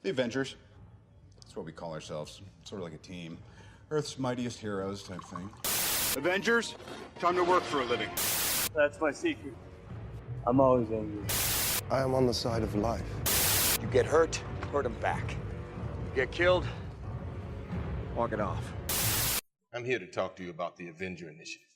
The Avengers. That's what we call ourselves. Sort of like a team. Earth's mightiest heroes type thing. Avengers, time to work for a living. That's my secret. I'm always angry. I am on the side of life. You get hurt, hurt him back. You get killed, Walk it off. I'm here to talk to you about the Avenger Initiative.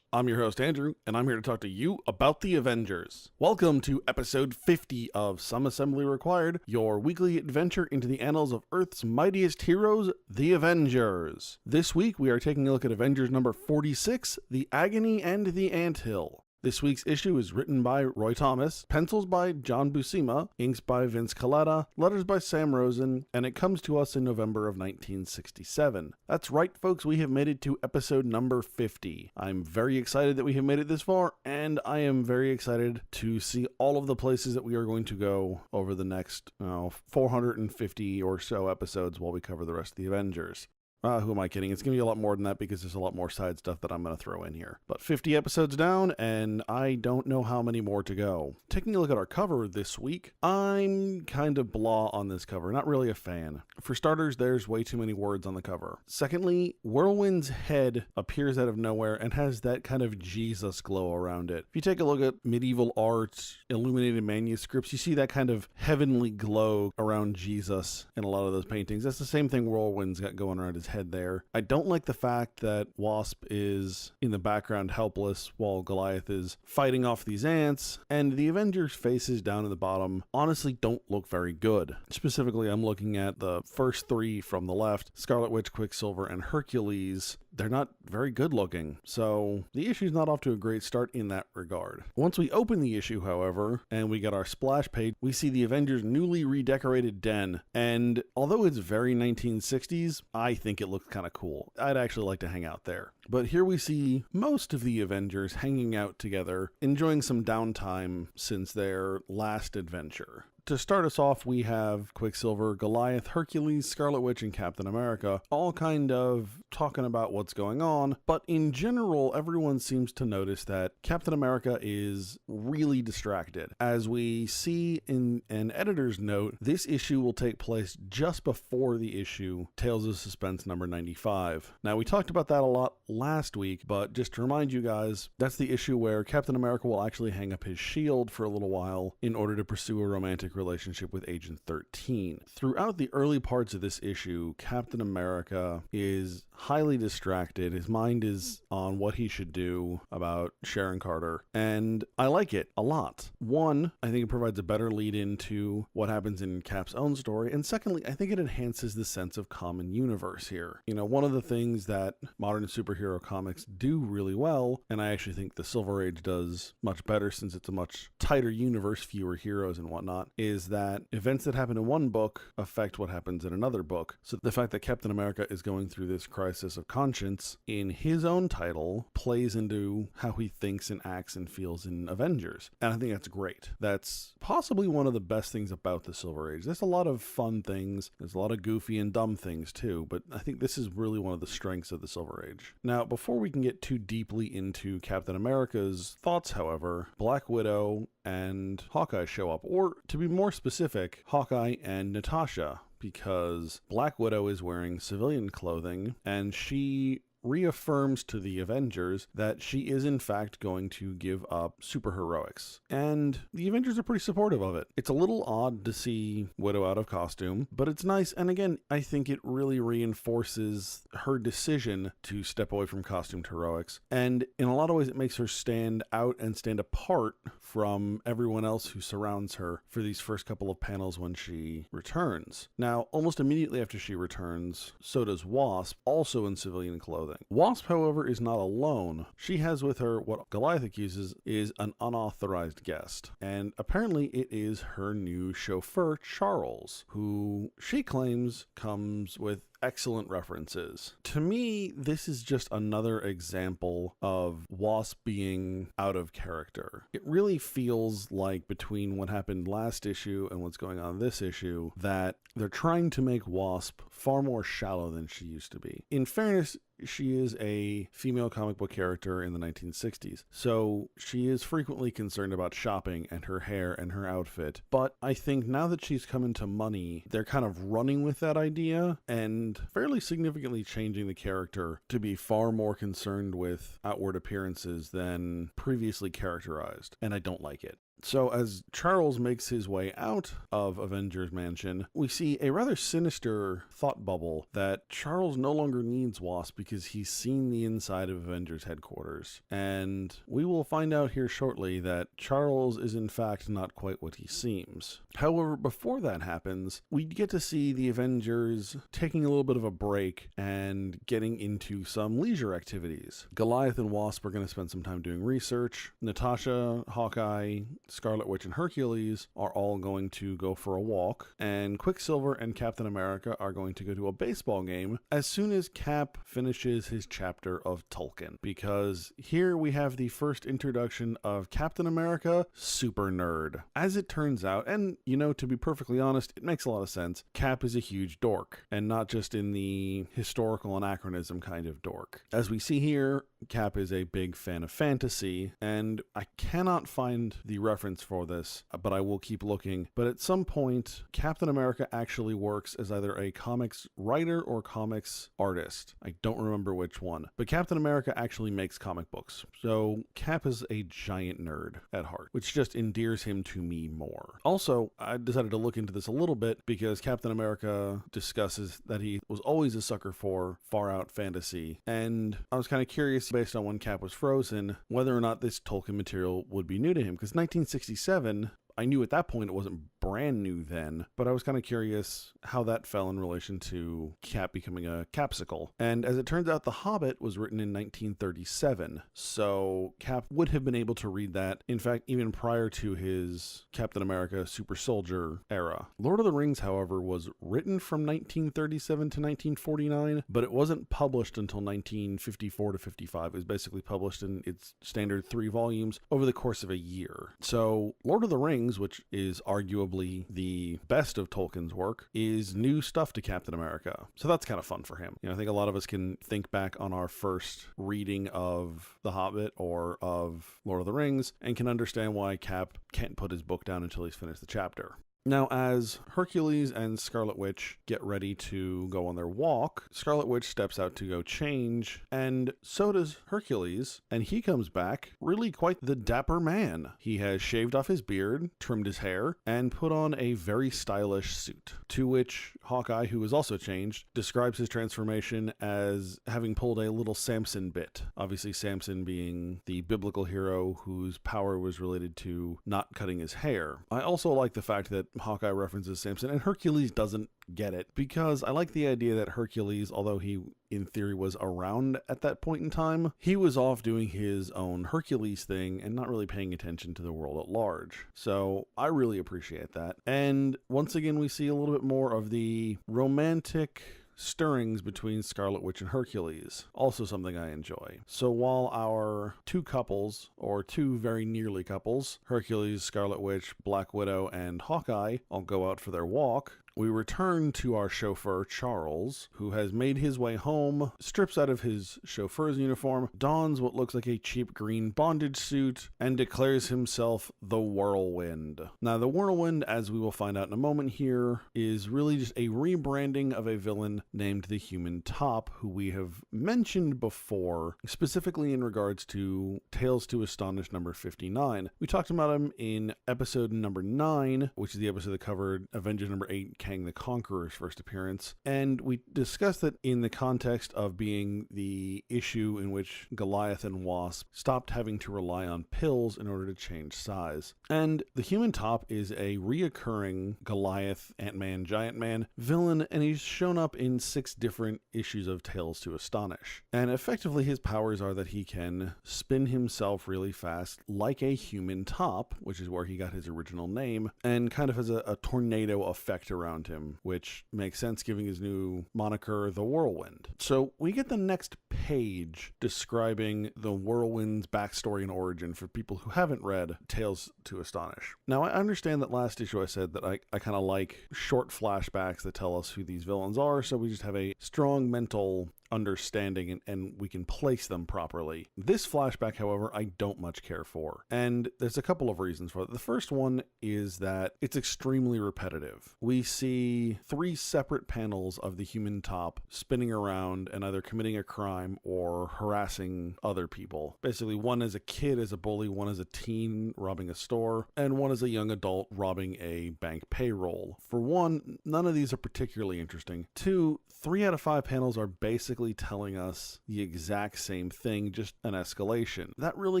I'm your host, Andrew, and I'm here to talk to you about the Avengers. Welcome to episode 50 of Some Assembly Required, your weekly adventure into the annals of Earth's mightiest heroes, the Avengers. This week, we are taking a look at Avengers number 46, The Agony and the Anthill. This week's issue is written by Roy Thomas, pencils by John Buscema, inks by Vince Colletta, letters by Sam Rosen, and it comes to us in November of 1967. That's right, folks, we have made it to episode number 50. I'm very excited that we have made it this far, and I am very excited to see all of the places that we are going to go over the next 450 or so episodes while we cover the rest of the Avengers. Who am I kidding? It's going to be a lot more than that because there's a lot more side stuff that I'm going to throw in here. But 50 episodes down, and I don't know how many more to go. Taking a look at our cover this week, I'm kind of blah on this cover. Not really a fan. For starters, there's way too many words on the cover. Secondly, Whirlwind's head appears out of nowhere and has that kind of Jesus glow around it. If you take a look at medieval art, illuminated manuscripts, you see that kind of heavenly glow around Jesus in a lot of those paintings. That's the same thing Whirlwind's got going around his head there. I don't like the fact that Wasp is in the background helpless while Goliath is fighting off these ants, and the Avengers' faces down at the bottom honestly don't look very good. Specifically, I'm looking at the first three from the left, Scarlet Witch, Quicksilver, and Hercules. They're not very good looking, so the issue's not off to a great start in that regard. Once we open the issue, however, and we get our splash page, we see the Avengers' newly redecorated den, and although it's very 1960s, I think it looks kind of cool. I'd actually like to hang out there. But here we see most of the Avengers hanging out together, enjoying some downtime since their last adventure. To start us off, we have Quicksilver, Goliath, Hercules, Scarlet Witch, and Captain America, all kind of talking about what's going on, but in general, everyone seems to notice that Captain America is really distracted. As we see in an editor's note, this issue will take place just before the issue Tales of Suspense number 95. Now, we talked about that a lot last week, but just to remind you guys, that's the issue where Captain America will actually hang up his shield for a little while in order to pursue a romantic relationship with Agent 13. Throughout the early parts of this issue, Captain America is highly distracted. His mind is on what he should do about Sharon Carter, and I like it a lot. One, I think it provides a better lead into what happens in Cap's own story, and secondly, I think it enhances the sense of common universe here. You know, one of the things that modern superhero comics do really well, and I actually think the Silver Age does much better since it's a much tighter universe, fewer heroes and whatnot, is that events that happen in one book affect what happens in another book. So the fact that Captain America is going through this crisis of conscience in his own title plays into how he thinks and acts and feels in Avengers. And I think that's great. That's possibly one of the best things about the Silver Age. There's a lot of fun things. There's a lot of goofy and dumb things too, but I think this is really one of the strengths of the Silver Age. Now, before we can get too deeply into Captain America's thoughts, however, Black Widow and Hawkeye show up, or to be more specific, Hawkeye and Natasha, because Black Widow is wearing civilian clothing and she reaffirms to the Avengers that she is in fact going to give up superheroics. And the Avengers are pretty supportive of it. It's a little odd to see Widow out of costume, but it's nice. And again, I think it really reinforces her decision to step away from costumed heroics. And in a lot of ways, it makes her stand out and stand apart from everyone else who surrounds her for these first couple of panels when she returns. Now, almost immediately after she returns, so does Wasp, also in civilian clothing. Wasp, however, is not alone. She has with her what Goliath accuses is an unauthorized guest, and apparently it is her new chauffeur, Charles, who she claims comes with excellent references. To me, this is just another example of Wasp being out of character. It really feels like between what happened last issue and what's going on this issue, that they're trying to make Wasp far more shallow than she used to be. In fairness, she is a female comic book character in the 1960s, so she is frequently concerned about shopping and her hair and her outfit. But I think now that she's come into money, they're kind of running with that idea and fairly significantly changing the character to be far more concerned with outward appearances than previously characterized, and I don't like it. So as Charles makes his way out of Avengers Mansion, we see a rather sinister thought bubble that Charles no longer needs Wasp because he's seen the inside of Avengers headquarters. And we will find out here shortly that Charles is in fact not quite what he seems. However, before that happens, we get to see the Avengers taking a little bit of a break and getting into some leisure activities. Goliath and Wasp are going to spend some time doing research. Natasha, Hawkeye, Scarlet Witch, and Hercules are all going to go for a walk, and Quicksilver and Captain America are going to go to a baseball game as soon as Cap finishes his chapter of Tolkien, because here we have the first introduction of Captain America, Super Nerd. As it turns out, and you know, to be perfectly honest, it makes a lot of sense, Cap is a huge dork, and not just in the historical anachronism kind of dork. As we see here, Cap is a big fan of fantasy, and I cannot find the reference for this, but I will keep looking. But at some point, Captain America actually works as either a comics writer or comics artist. I don't remember which one. But Captain America actually makes comic books. So Cap is a giant nerd at heart, which just endears him to me more. Also, I decided to look into this a little bit because Captain America discusses that he was always a sucker for far-out fantasy. And I was kind of curious, based on when Cap was frozen, whether or not this Tolkien material would be new to him. Because 1967, I knew at that point it wasn't brand new then, but I was kind of curious how that fell in relation to Cap becoming a capsicle. And as it turns out, The Hobbit was written in 1937, so Cap would have been able to read that, in fact, even prior to his Captain America Super Soldier era. Lord of the Rings, however, was written from 1937 to 1949, but it wasn't published until 1954 to 55. It was basically published in its standard 3 volumes over the course of a year. So Lord of the Rings, which is arguably the best of Tolkien's work, is new stuff to Captain America. So that's kind of fun for him. You know, I think a lot of us can think back on our first reading of The Hobbit or of Lord of the Rings and can understand why Cap can't put his book down until he's finished the chapter. Now, as Hercules and Scarlet Witch get ready to go on their walk, Scarlet Witch steps out to go change, and so does Hercules, and he comes back really quite the dapper man. He has shaved off his beard, trimmed his hair, and put on a very stylish suit, to which Hawkeye, who is also changed, describes his transformation as having pulled a little Samson bit. Obviously, Samson being the biblical hero whose power was related to not cutting his hair. I also like the fact that Hawkeye references Samson, and Hercules doesn't get it, because I like the idea that Hercules, although he in theory was around at that point in time, he was off doing his own Hercules thing and not really paying attention to the world at large. So I really appreciate that. And once again, we see a little bit more of the romantic stirrings between Scarlet Witch and Hercules, also something I enjoy. So while our two couples, or two very nearly couples, Hercules, Scarlet Witch, Black Widow, and Hawkeye, all go out for their walk, we return to our chauffeur, Charles, who has made his way home, strips out of his chauffeur's uniform, dons what looks like a cheap green bondage suit, and declares himself the Whirlwind. Now, the Whirlwind, as we will find out in a moment here, is really just a rebranding of a villain named the Human Top, who we have mentioned before, specifically in regards to Tales to Astonish number 59. We talked about him in episode number 9, which is the episode that covered Avengers number 8, Kang the Conqueror's first appearance, and we discussed that in the context of being the issue in which Goliath and Wasp stopped having to rely on pills in order to change size. And the Human Top is a reoccurring Goliath, Ant-Man, Giant Man villain, and he's shown up in 6 different issues of Tales to Astonish. And effectively his powers are that he can spin himself really fast like a human top, which is where he got his original name, and kind of has a tornado effect around around him, which makes sense given his new moniker, the Whirlwind. So we get the next page describing the Whirlwind's backstory and origin for people who haven't read Tales to Astonish. Now, I understand that last issue I said that I kind of like short flashbacks that tell us who these villains are, so we just have a strong mental understanding and we can place them properly. This flashback, however, I don't much care for. And there's a couple of reasons for it. The first one is that it's extremely repetitive. We see 3 separate panels of the human top spinning around and either committing a crime or harassing other people. Basically, one is a kid as a bully, one is a teen robbing a store, and one is a young adult robbing a bank payroll. For one, none of these are particularly interesting. 2, 3 out of 5 panels are basically telling us the exact same thing, just an escalation. That really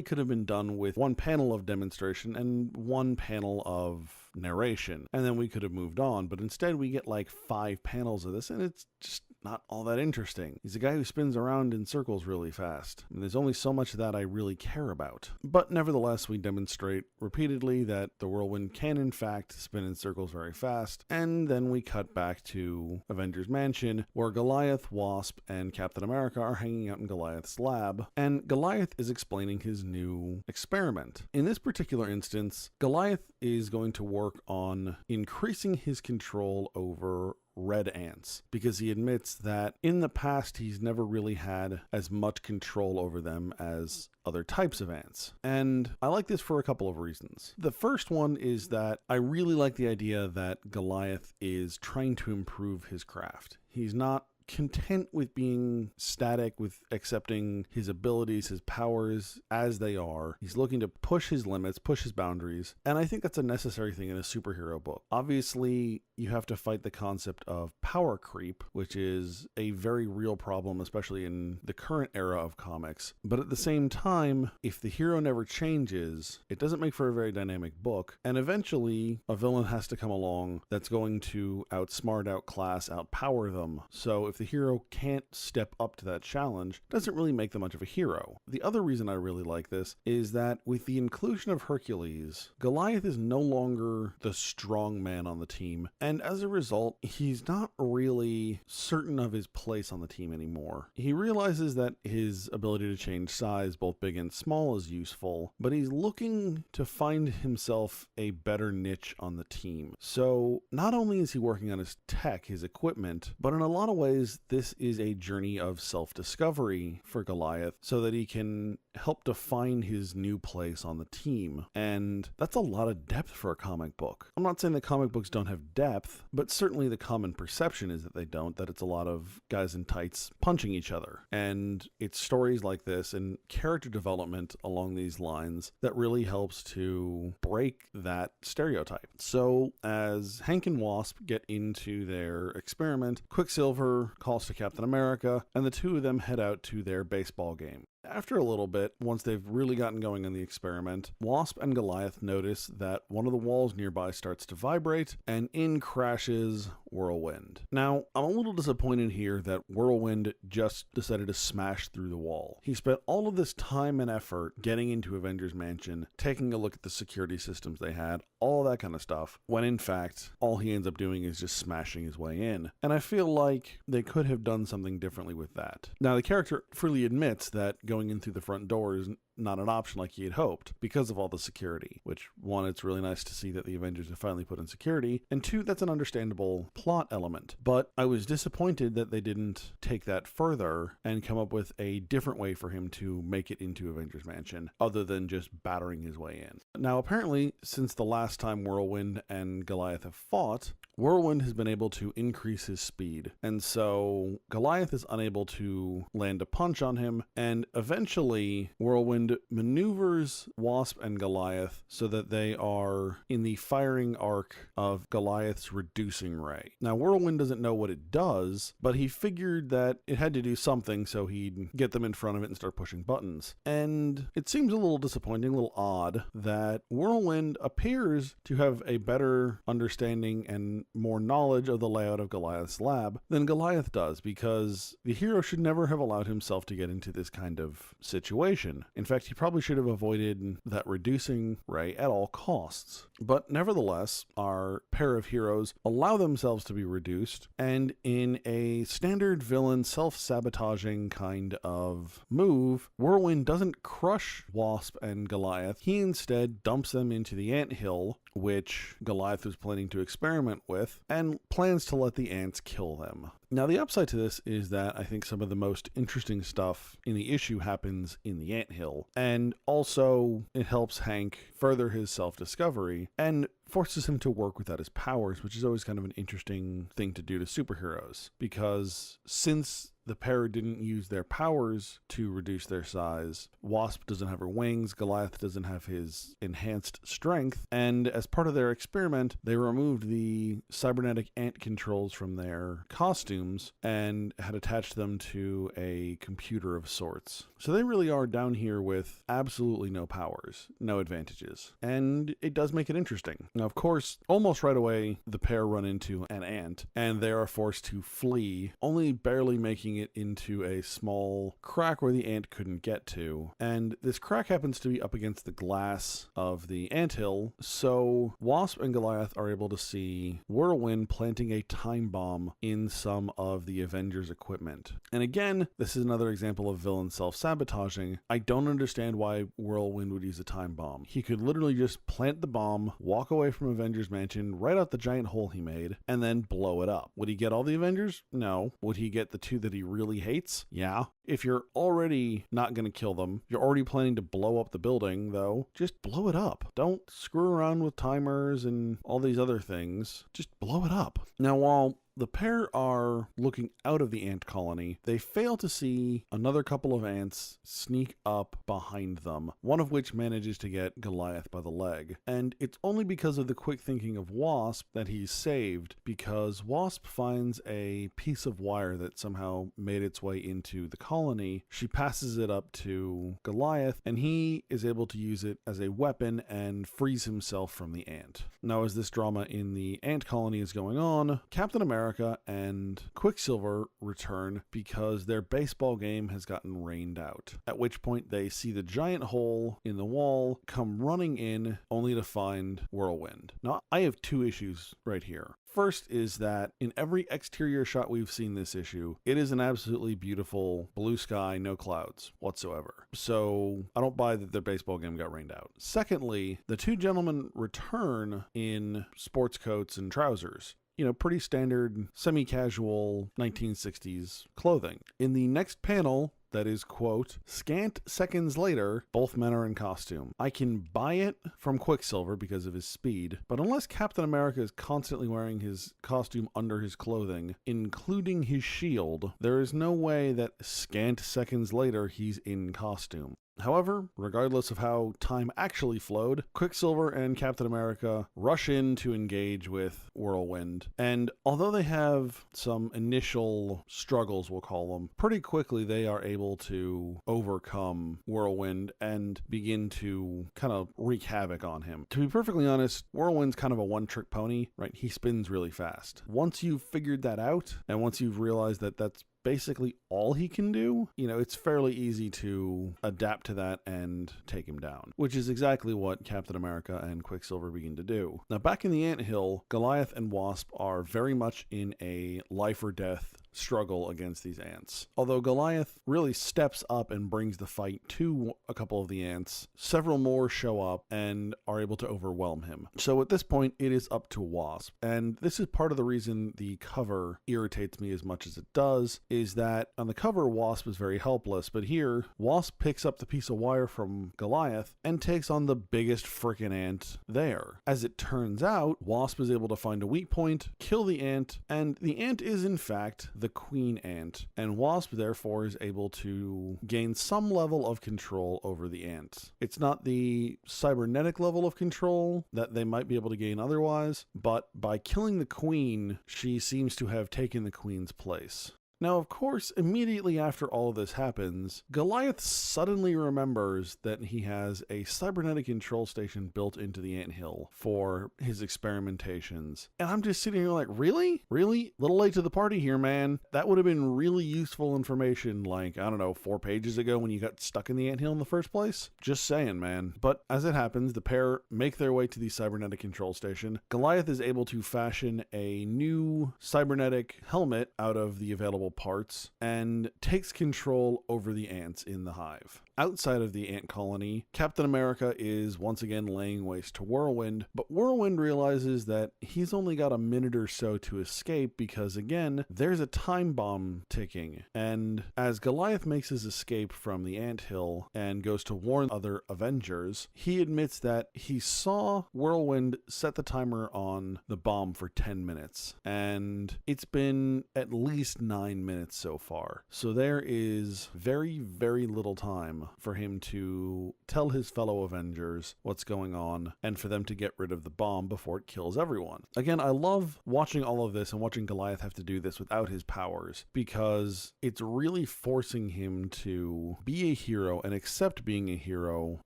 could have been done with 1 panel of demonstration and 1 panel of narration, and then we could have moved on, but instead we get like 5 panels of this, and it's just not all that interesting. He's a guy who spins around in circles really fast, and there's only so much of that I really care about. But nevertheless, we demonstrate repeatedly that the Whirlwind can in fact spin in circles very fast, and then we cut back to Avengers Mansion, where Goliath, Wasp, and Captain America are hanging out in Goliath's lab, and Goliath is explaining his new experiment. In this particular instance, Goliath is going to work on increasing his control over red ants, because he admits that in the past he's never really had as much control over them as other types of ants. And I like this for a couple of reasons. The first one is that I really like the idea that Goliath is trying to improve his craft. He's not content with being static, with accepting his abilities, his powers as they are. He's looking to push his limits, push his boundaries, and I think that's a necessary thing in a superhero book. Obviously, you have to fight the concept of power creep, which is a very real problem, especially in the current era of comics. But at the same time, if the hero never changes, it doesn't make for a very dynamic book, and eventually a villain has to come along that's going to outsmart, outclass, outpower them. So if the hero can't step up to that challenge, it doesn't really make them much of a hero. The other reason I really like this is that with the inclusion of Hercules, Goliath is no longer the strong man on the team, and as a result, he's not really certain of his place on the team anymore. He realizes that his ability to change size, both big and small, is useful, but he's looking to find himself a better niche on the team. So not only is he working on his tech, his equipment, but in a lot of ways, this is a journey of self-discovery for Goliath so that he can help define his new place on the team. And that's a lot of depth for a comic book. I'm not saying that comic books don't have depth, but certainly the common perception is that they don't, that it's a lot of guys in tights punching each other. And it's stories like this and character development along these lines that really helps to break that stereotype. So as Hank and Wasp get into their experiment, Quicksilver calls to Captain America, and the two of them head out to their baseball game. After a little bit, once they've really gotten going on the experiment, Wasp and Goliath notice that one of the walls nearby starts to vibrate, and in crashes Whirlwind. Now, I'm a little disappointed here that Whirlwind just decided to smash through the wall. He spent all of this time and effort getting into Avengers Mansion, taking a look at the security systems they had, all that kind of stuff, when in fact, all he ends up doing is just smashing his way in. And I feel like they could have done something differently with that. Now, the character freely admits that going in through the front door is not an option like he had hoped because of all the security, which, one, it's really nice to see that the Avengers have finally put in security, and 2, that's an understandable plot element. But I was disappointed that they didn't take that further and come up with a different way for him to make it into Avengers Mansion, other than just battering his way in. Now, apparently, since the last time Whirlwind and Goliath have fought, Whirlwind has been able to increase his speed, and so Goliath is unable to land a punch on him, and eventually Whirlwind maneuvers Wasp and Goliath so that they are in the firing arc of Goliath's reducing ray. Now, Whirlwind doesn't know what it does, but he figured that it had to do something, so he'd get them in front of it and start pushing buttons. And it seems a little disappointing, a little odd, that Whirlwind appears to have a better understanding and more knowledge of the layout of Goliath's lab than Goliath does, because the hero should never have allowed himself to get into this kind of situation. In fact, fact, he probably should have avoided that reducing ray at all costs. But nevertheless, our pair of heroes allow themselves to be reduced, and in a standard villain self-sabotaging kind of move, Whirlwind doesn't crush Wasp and Goliath. He instead dumps them into the anthill, which Goliath was planning to experiment with, and plans to let the ants kill them. Now, the upside to this is that I think some of the most interesting stuff in the issue happens in the anthill, and also it helps Hank further his self-discovery and forces him to work without his powers, which is always kind of an interesting thing to do to superheroes, because since the pair didn't use their powers to reduce their size, Wasp doesn't have her wings, Goliath doesn't have his enhanced strength, and as part of their experiment, they removed the cybernetic ant controls from their costumes and had attached them to a computer of sorts. So they really are down here with absolutely no powers, no advantages, and it does make it interesting. Now, of course, almost right away, the pair run into an ant, and they are forced to flee, only barely making it into a small crack where the ant couldn't get to. And this crack happens to be up against the glass of the anthill, so Wasp and Goliath are able to see Whirlwind planting a time bomb in some of the Avengers equipment. And again, this is another example of villain self-sabotaging. I don't understand why Whirlwind would use a time bomb. He could literally just plant the bomb, walk away from Avengers Mansion, right out the giant hole he made, and then blow it up. Would he get all the Avengers? No. Would he get the two that he really hates? Yeah. If you're already not going to kill them, you're already planning to blow up the building, though, just blow it up. Don't screw around with timers and all these other things. Just blow it up. Now, while the pair are looking out of the ant colony, they fail to see another couple of ants sneak up behind them, one of which manages to get Goliath by the leg. And it's only because of the quick thinking of Wasp that he's saved, because Wasp finds a piece of wire that somehow made its way into the colony. She passes it up to Goliath, and he is able to use it as a weapon and frees himself from the ant. Now, as this drama in the ant colony is going on, Captain America and Quicksilver return because their baseball game has gotten rained out, at which point they see the giant hole in the wall, come running in, only to find Whirlwind. Now, I have two issues right here. First is that in every exterior shot we've seen this issue, it is an absolutely beautiful blue sky, no clouds whatsoever. So I don't buy that their baseball game got rained out. Secondly, the two gentlemen return in sports coats and trousers. You know, pretty standard, semi-casual 1960s clothing. In the next panel, that is, quote, scant seconds later, both men are in costume. I can buy it from Quicksilver because of his speed, but unless Captain America is constantly wearing his costume under his clothing, including his shield, there is no way that scant seconds later he's in costume. However, regardless of how time actually flowed, Quicksilver and Captain America rush in to engage with Whirlwind. And although they have some initial struggles, we'll call them, pretty quickly they are able to overcome Whirlwind and begin to kind of wreak havoc on him. To be perfectly honest, Whirlwind's kind of a one-trick pony, right? He spins really fast. Once you've figured that out, and once you've realized that that's basically all he can do, you know, it's fairly easy to adapt to that and take him down, which is exactly what Captain America and Quicksilver begin to do. Now, back in the anthill, Goliath and Wasp are very much in a life or death struggle against these ants. Although Goliath really steps up and brings the fight to a couple of the ants, several more show up and are able to overwhelm him. So at this point, it is up to Wasp. And this is part of the reason the cover irritates me as much as it does, is that on the cover, Wasp is very helpless, but here, Wasp picks up the piece of wire from Goliath and takes on the biggest frickin' ant there. As it turns out, Wasp is able to find a weak point, kill the ant, and the ant is in fact the queen ant, and Wasp therefore is able to gain some level of control over the ants. It's not the cybernetic level of control that they might be able to gain otherwise, but by killing the queen, she seems to have taken the queen's place. Now, of course, immediately after all of this happens, Goliath suddenly remembers that he has a cybernetic control station built into the anthill for his experimentations. And I'm just sitting here like, really? Really? Little late to the party here, man. That would have been really useful information like, I don't know, 4 pages ago when you got stuck in the anthill in the first place. Just saying, man. But as it happens, the pair make their way to the cybernetic control station. Goliath is able to fashion a new cybernetic helmet out of the available parts and takes control over the ants in the hive. Outside of the ant colony, Captain America is once again laying waste to Whirlwind, but Whirlwind realizes that he's only got a minute or so to escape because, again, there's a time bomb ticking. And as Goliath makes his escape from the anthill and goes to warn other Avengers, he admits that he saw Whirlwind set the timer on the bomb for 10 minutes, and it's been at least 9 minutes so far. So there is very, very little time for him to tell his fellow Avengers what's going on and for them to get rid of the bomb before it kills everyone. Again, I love watching all of this and watching Goliath have to do this without his powers because it's really forcing him to be a hero and accept being a hero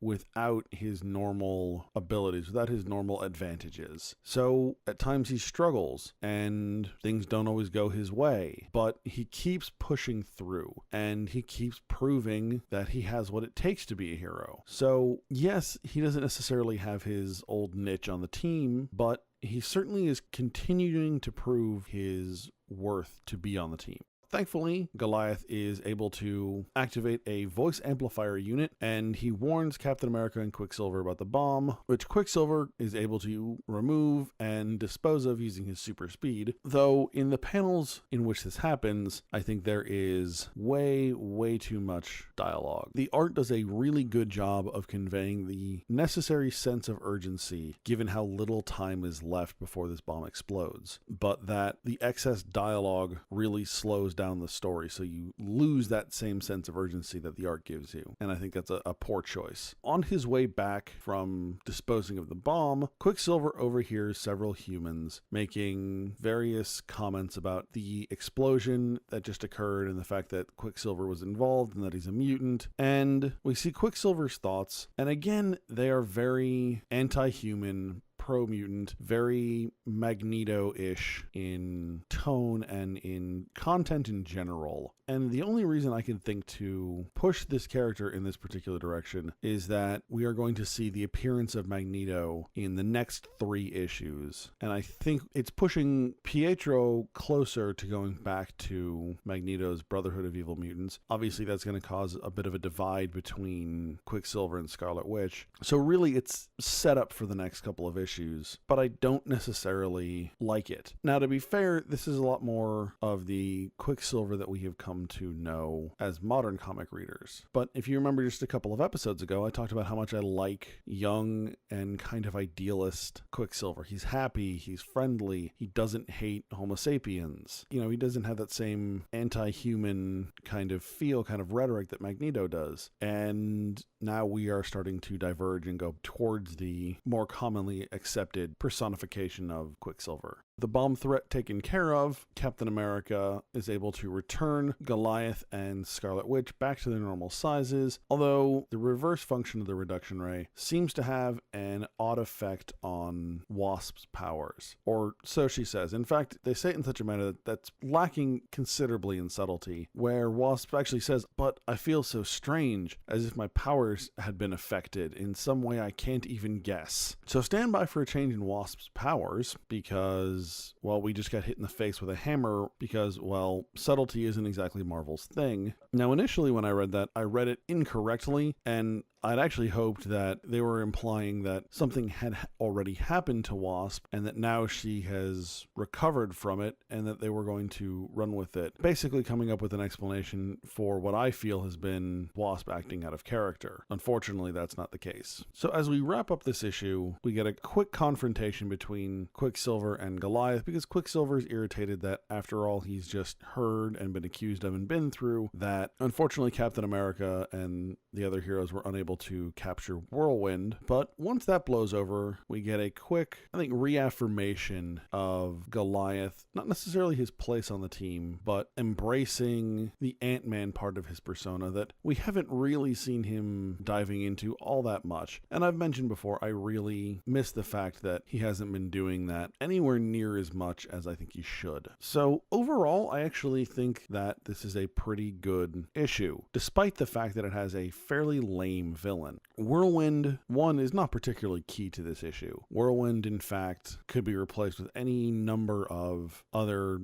without his normal abilities, without his normal advantages. So at times he struggles and things don't always go his way, but he keeps pushing through and he keeps proving that he has what it takes to be a hero. So yes, he doesn't necessarily have his old niche on the team, but he certainly is continuing to prove his worth to be on the team. Thankfully, Goliath is able to activate a voice amplifier unit, and he warns Captain America and Quicksilver about the bomb, which Quicksilver is able to remove and dispose of using his super speed. Though in the panels in which this happens, I think there is way, way too much dialogue. The art does a really good job of conveying the necessary sense of urgency, given how little time is left before this bomb explodes, but that the excess dialogue really slows down the story, so you lose that same sense of urgency that the art gives you, and I think that's a poor choice. On his way back from disposing of the bomb, Quicksilver overhears several humans making various comments about the explosion that just occurred and the fact that Quicksilver was involved and that he's a mutant, and we see Quicksilver's thoughts, and again, they are very anti-human, pro-mutant, very Magneto-ish in tone and in content in general. And the only reason I can think to push this character in this particular direction is that we are going to see the appearance of Magneto in the next 3 issues. And I think it's pushing Pietro closer to going back to Magneto's Brotherhood of Evil Mutants. Obviously, that's going to cause a bit of a divide between Quicksilver and Scarlet Witch. So really, it's set up for the next couple of issues, but I don't necessarily like it. Now, to be fair, this is a lot more of the Quicksilver that we have come to know as modern comic readers. But if you remember just a couple of episodes ago, I talked about how much I like young and kind of idealist Quicksilver. He's happy, he's friendly, he doesn't hate Homo sapiens. You know, he doesn't have that same anti-human kind of feel, kind of rhetoric that Magneto does. And now we are starting to diverge and go towards the more commonly accepted personification of Quicksilver. The bomb threat taken care of, Captain America is able to return Goliath and Scarlet Witch back to their normal sizes, although the reverse function of the reduction ray seems to have an odd effect on Wasp's powers, or so she says. In fact, they say it in such a manner that's lacking considerably in subtlety, where Wasp actually says, "But I feel so strange, as if my powers had been affected in some way I can't even guess." So stand by for a change in Wasp's powers, because, well, we just got hit in the face with a hammer because, well, subtlety isn't exactly Marvel's thing. Now, initially when I read that, I read it incorrectly, and I'd actually hoped that they were implying that something had already happened to Wasp and that now she has recovered from it and that they were going to run with it. Basically coming up with an explanation for what I feel has been Wasp acting out of character. Unfortunately, that's not the case. So as we wrap up this issue, we get a quick confrontation between Quicksilver and Goliath, because Quicksilver is irritated that after all he's just heard and been accused of and been through, that unfortunately Captain America and the other heroes were unable able to capture Whirlwind. But once that blows over, we get a quick, I think, reaffirmation of Goliath, not necessarily his place on the team, but embracing the Ant-Man part of his persona that we haven't really seen him diving into all that much. And I've mentioned before, I really miss the fact that he hasn't been doing that anywhere near as much as I think he should. So overall, I actually think that this is a pretty good issue, despite the fact that it has a fairly lame villain. Whirlwind 1 is not particularly key to this issue. Whirlwind, in fact, could be replaced with any number of other,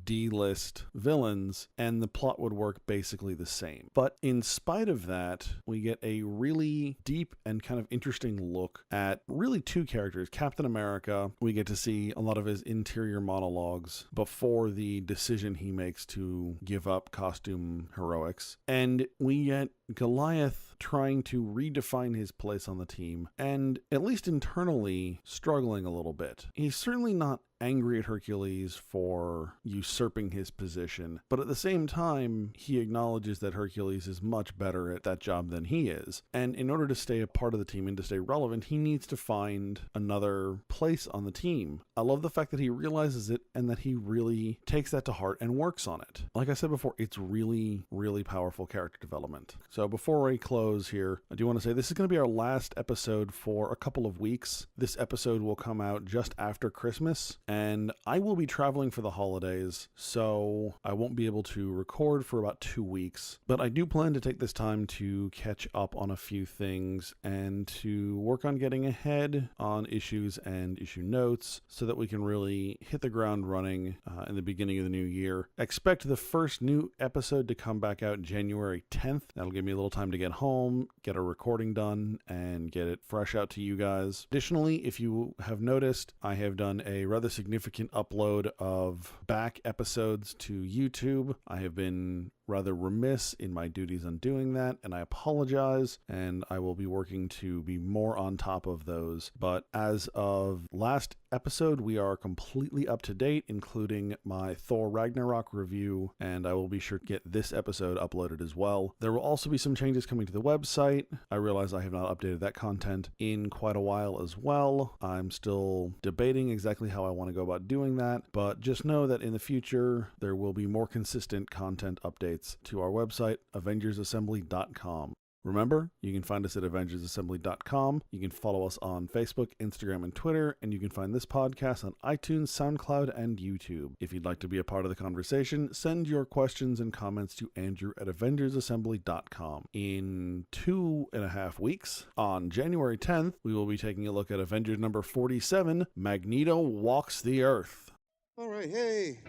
D-list villains, and the plot would work basically the same. But in spite of that, we get a really deep and kind of interesting look at really two characters. Captain America, we get to see a lot of his interior monologues before the decision he makes to give up costume heroics. And we get Goliath trying to redefine his place on the team, and at least internally struggling a little bit. He's certainly not angry at Hercules for usurping his position, but at the same time, he acknowledges that Hercules is much better at that job than he is. And in order to stay a part of the team and to stay relevant, he needs to find another place on the team. I love the fact that he realizes it and that he really takes that to heart and works on it. Like I said before, it's really, really powerful character development. So before I close here, I do want to say this is going to be our last episode for a couple of weeks. This episode will come out just after Christmas, and I will be traveling for the holidays, so I won't be able to record for about 2 weeks. But I do plan to take this time to catch up on a few things and to work on getting ahead on issues and issue notes so that we can really hit the ground running in the beginning of the new year. Expect the first new episode to come back out January 10th. That'll give me a little time to get home, get a recording done, and get it fresh out to you guys. Additionally, if you have noticed, I have done a rather significant upload of back episodes to YouTube. I have been rather remiss in my duties on doing that, and I apologize, and I will be working to be more on top of those. But as of last episode, we are completely up to date, including my Thor Ragnarok review, and I will be sure to get this episode uploaded as well. There will also be some changes coming to the website. I realize I have not updated that content in quite a while as well. I'm still debating exactly how I want to go about doing that, but just know that in the future, there will be more consistent content updates to our website, AvengersAssembly.com. Remember, you can find us at AvengersAssembly.com. You can follow us on Facebook, Instagram, and Twitter, and you can find this podcast on iTunes, SoundCloud, and YouTube. If you'd like to be a part of the conversation, send your questions and comments to Andrew at AvengersAssembly.com. In 2.5 weeks, on January 10th, we will be taking a look at Avengers number 47, Magneto Walks the Earth. All right, hey.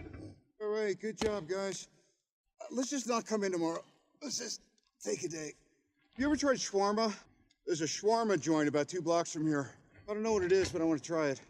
All right, good job, guys. Let's just not come in tomorrow. Let's just take a day. You ever tried shawarma? There's a shawarma joint about 2 blocks from here. I don't know what it is, but I want to try it.